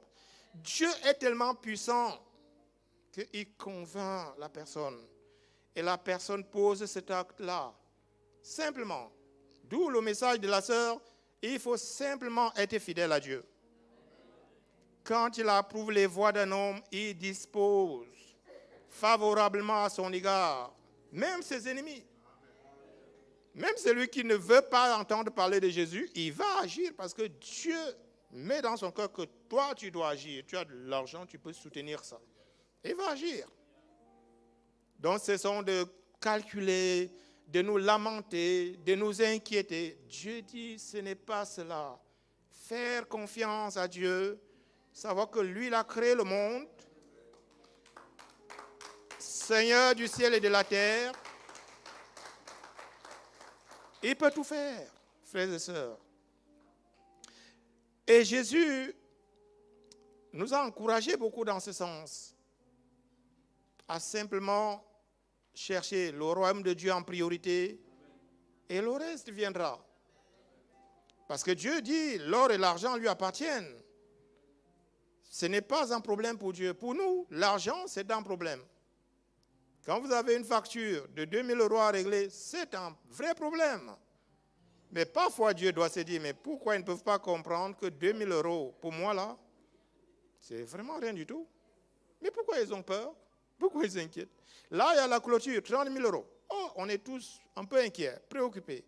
Dieu est tellement puissant qu'il convainc la personne. Et la personne pose cet acte-là. Simplement. D'où le message de la sœur, il faut simplement être fidèle à Dieu. Quand il approuve les voies d'un homme, il dispose favorablement à son égard, même ses ennemis. Même celui qui ne veut pas entendre parler de Jésus, il va agir parce que Dieu met dans son cœur que toi, tu dois agir. Tu as de l'argent, tu peux soutenir ça. Il va agir. Donc, ce sont de calculer, de nous lamenter, de nous inquiéter. Dieu dit, ce n'est pas cela. Faire confiance à Dieu, savoir que lui, il a créé le monde, Seigneur du ciel et de la terre. Il peut tout faire, frères et sœurs. Et Jésus nous a encouragés beaucoup dans ce sens, à simplement chercher le royaume de Dieu en priorité, et le reste viendra. Parce que Dieu dit, l'or et l'argent lui appartiennent. Ce n'est pas un problème pour Dieu. Pour nous, l'argent, c'est un problème. Quand vous avez une facture de 2 000 euros à régler, c'est un vrai problème. Mais parfois, Dieu doit se dire, mais pourquoi ils ne peuvent pas comprendre que 2 000 euros, pour moi, là, c'est vraiment rien du tout. Mais pourquoi ils ont peur? Pourquoi ils s'inquiètent? Là, il y a la clôture, 30 000 euros. Oh, on est tous un peu inquiets, préoccupés.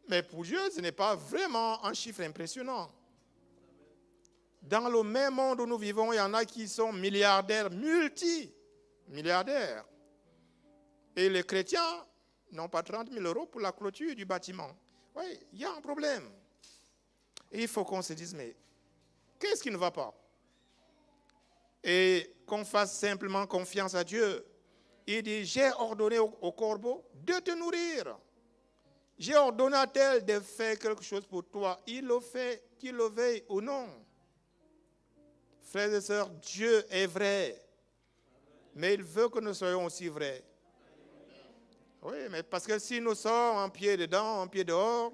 Mais pour Dieu, ce n'est pas vraiment un chiffre impressionnant. Dans le même monde où nous vivons, il y en a qui sont milliardaires, multimilliardaires. Et les chrétiens n'ont pas 30 000 euros pour la clôture du bâtiment. Oui, il y a un problème. Et il faut qu'on se dise, mais qu'est-ce qui ne va pas? Et qu'on fasse simplement confiance à Dieu. Il dit, j'ai ordonné au corbeau de te nourrir. J'ai ordonné à tel de faire quelque chose pour toi. Il le fait, qu'il le veuille ou non. Frères et sœurs, Dieu est vrai. Mais il veut que nous soyons aussi vrais. Oui, mais parce que si nous sommes un pied dedans, un pied dehors,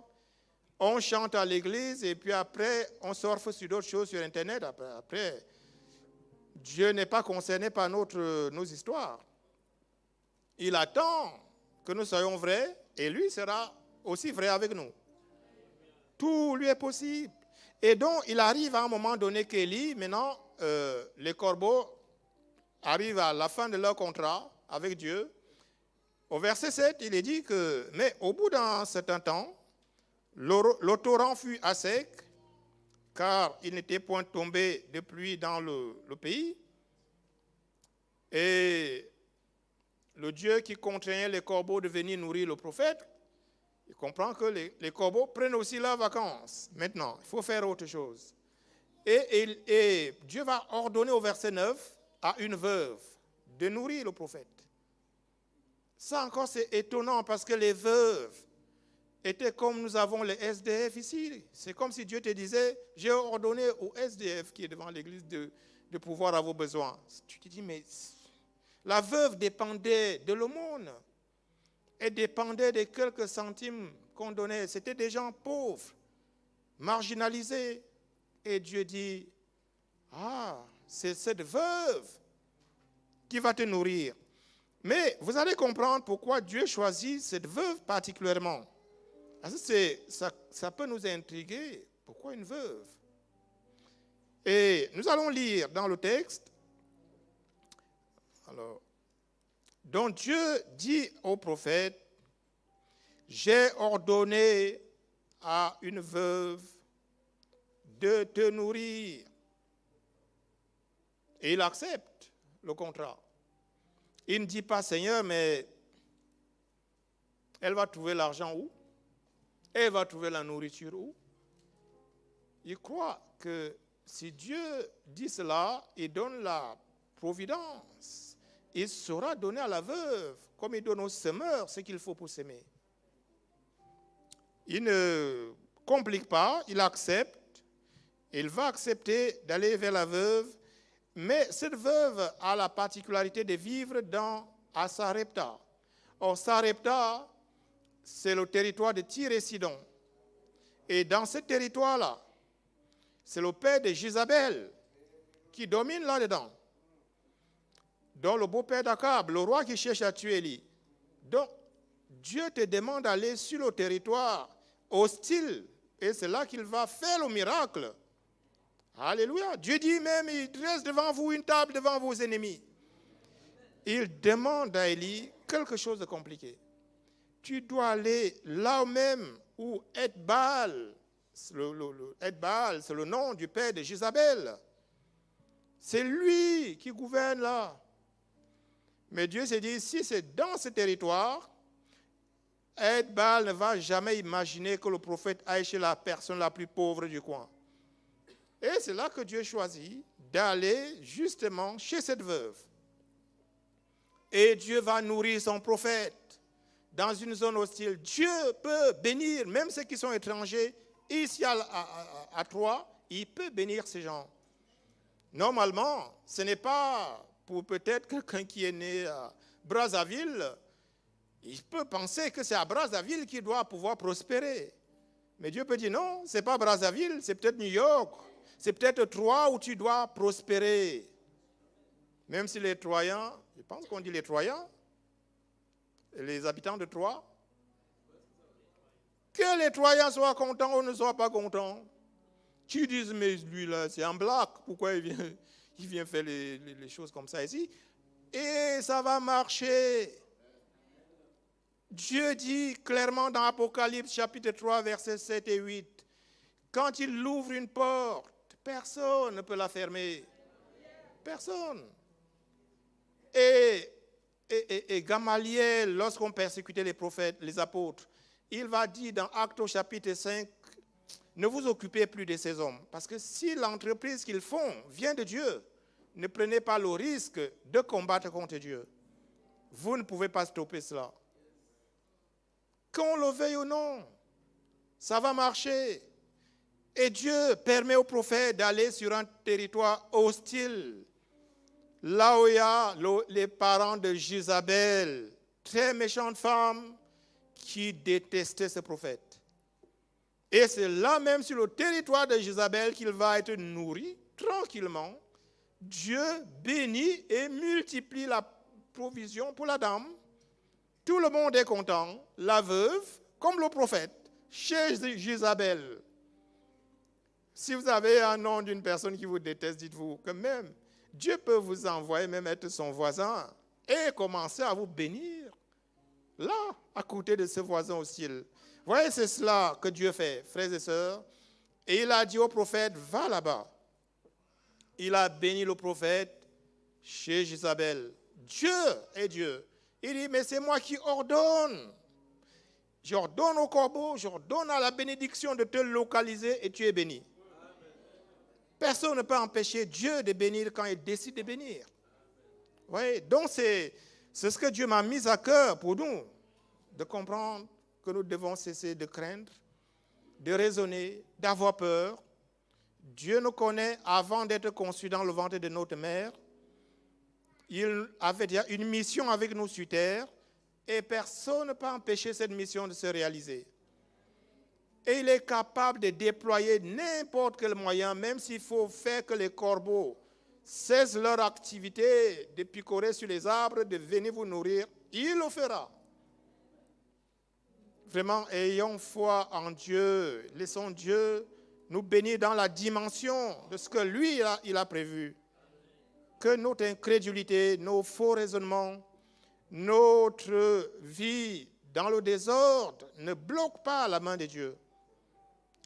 on chante à l'église et puis après, on surfe sur d'autres choses sur Internet. Après, Dieu n'est pas concerné par nos histoires. Il attend que nous soyons vrais et lui sera aussi vrai avec nous. Tout lui est possible. Et donc, il arrive à un moment donné qu'Élie, maintenant, les corbeaux arrivent à la fin de leur contrat avec Dieu. Au verset 7, il est dit que, mais au bout d'un certain temps, le torrent fut à sec, car il n'était point tombé de pluie dans le pays. Et le Dieu qui contraignait les corbeaux de venir nourrir le prophète, il comprend que les corbeaux prennent aussi leurs vacances. Maintenant, il faut faire autre chose. Et Dieu va ordonner au verset 9 à une veuve de nourrir le prophète. Ça encore, c'est étonnant parce que les veuves étaient comme nous avons les SDF ici. C'est comme si Dieu te disait, j'ai ordonné au SDF qui est devant l'église de pouvoir à vos besoins. Tu te dis, mais la veuve dépendait de l'aumône. Elle dépendait des quelques centimes qu'on donnait. C'était des gens pauvres, marginalisés. Et Dieu dit, ah, c'est cette veuve qui va te nourrir. Mais vous allez comprendre pourquoi Dieu choisit cette veuve particulièrement. Parce que ça peut nous intriguer. Pourquoi une veuve? Et nous allons lire dans le texte. Alors, donc Dieu dit au prophète, j'ai ordonné à une veuve de te nourrir. Et il accepte le contrat. Il ne dit pas, Seigneur, mais elle va trouver l'argent où? Elle va trouver la nourriture où? Il croit que si Dieu dit cela, il donne la providence. Il saura donner à la veuve, comme il donne au semeur, ce qu'il faut pour s'aimer. Il ne complique pas, il accepte. Il va accepter d'aller vers la veuve, mais cette veuve a la particularité de vivre à Sarepta. Or, Sarepta, c'est le territoire de Tyr et Sidon. Et dans ce territoire-là, c'est le père de Jézabel qui domine là-dedans. Donc, le beau-père d'Akab, le roi qui cherche à tuer Élie. Donc, Dieu te demande d'aller sur le territoire hostile, et c'est là qu'il va faire le miracle. Alléluia. Dieu dit même, il dresse devant vous une table devant vos ennemis. Il demande à Élie quelque chose de compliqué. Tu dois aller là même où Ed-Baal, Ed-Baal, c'est le nom du père de Jézabel. C'est lui qui gouverne là. Mais Dieu s'est dit, si c'est dans ce territoire, Ed-Baal ne va jamais imaginer que le prophète aille chez la personne la plus pauvre du coin. Et c'est là que Dieu choisit d'aller justement chez cette veuve. Et Dieu va nourrir son prophète dans une zone hostile. Dieu peut bénir, même ceux qui sont étrangers, ici à Troyes, il peut bénir ces gens. Normalement, ce n'est pas pour peut-être quelqu'un qui est né à Brazzaville. Il peut penser que c'est à Brazzaville qu'il doit pouvoir prospérer. Mais Dieu peut dire non, ce n'est pas Brazzaville, c'est peut-être New York. C'est peut-être Troyes où tu dois prospérer. Même si les Troyens, je pense qu'on dit les Troyens, les habitants de Troyes, que les Troyens soient contents ou ne soient pas contents. Tu dis, mais lui là, c'est un black, pourquoi il vient faire les choses comme ça ici? Et ça va marcher. Dieu dit clairement dans Apocalypse chapitre 3, versets 7 et 8, quand il ouvre une porte, personne ne peut la fermer. Personne. Et Gamaliel, lorsqu'on persécutait les prophètes, les apôtres, il va dire dans Actes au chapitre 5, ne vous occupez plus de ces hommes. Parce que si l'entreprise qu'ils font vient de Dieu, ne prenez pas le risque de combattre contre Dieu. Vous ne pouvez pas stopper cela. Qu'on le veuille ou non, ça va marcher. Et Dieu permet aux prophètes d'aller sur un territoire hostile, là où il y a les parents de Jézabel, très méchante femme qui détestait ce prophète. Et c'est là même sur le territoire de Jézabel qu'il va être nourri tranquillement. Dieu bénit et multiplie la provision pour la dame. Tout le monde est content, la veuve, comme le prophète, chez Jézabel. Si vous avez un nom d'une personne qui vous déteste, dites-vous que même Dieu peut vous envoyer, même être son voisin, et commencer à vous bénir. Là, à côté de ce voisin hostile. Voyez, c'est cela que Dieu fait, frères et sœurs. Et il a dit au prophète, va là-bas. Il a béni le prophète chez Jézabel. Dieu est Dieu. Il dit, mais c'est moi qui ordonne. J'ordonne au corbeau, j'ordonne à la bénédiction de te localiser et tu es béni. Personne ne peut empêcher Dieu de bénir quand il décide de bénir. Oui, donc c'est ce que Dieu m'a mis à cœur pour nous, de comprendre que nous devons cesser de craindre, de raisonner, d'avoir peur. Dieu nous connaît avant d'être conçus dans le ventre de notre mère. Il avait déjà une mission avec nous sur terre et personne ne peut empêcher cette mission de se réaliser. Et il est capable de déployer n'importe quel moyen, même s'il faut faire que les corbeaux cessent leur activité de picorer sur les arbres, de venir vous nourrir, il le fera. Vraiment, ayons foi en Dieu, laissons Dieu nous bénir dans la dimension de ce que lui, il a prévu. Que notre incrédulité, nos faux raisonnements, notre vie dans le désordre ne bloquent pas la main de Dieu.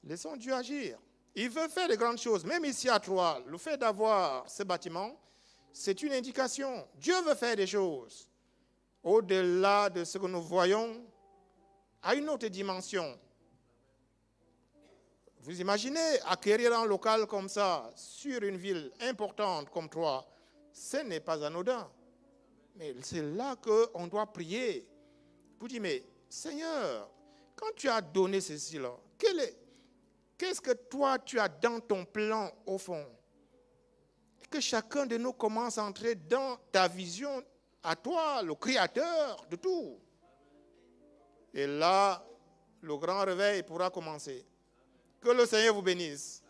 Laissons Dieu agir. Il veut faire de grandes choses. Même ici à Troyes, le fait d'avoir ce bâtiment, c'est une indication. Dieu veut faire des choses au-delà de ce que nous voyons, à une autre dimension. Vous imaginez acquérir un local comme ça, sur une ville importante comme Troyes, ce n'est pas anodin. Mais c'est là qu'on doit prier. Vous dites, mais Seigneur, quand tu as donné ceci-là, qu'est-ce que toi tu as dans ton plan au fond? Que chacun de nous commence à entrer dans ta vision à toi, le créateur de tout. Et là, le grand réveil pourra commencer. Que le Seigneur vous bénisse.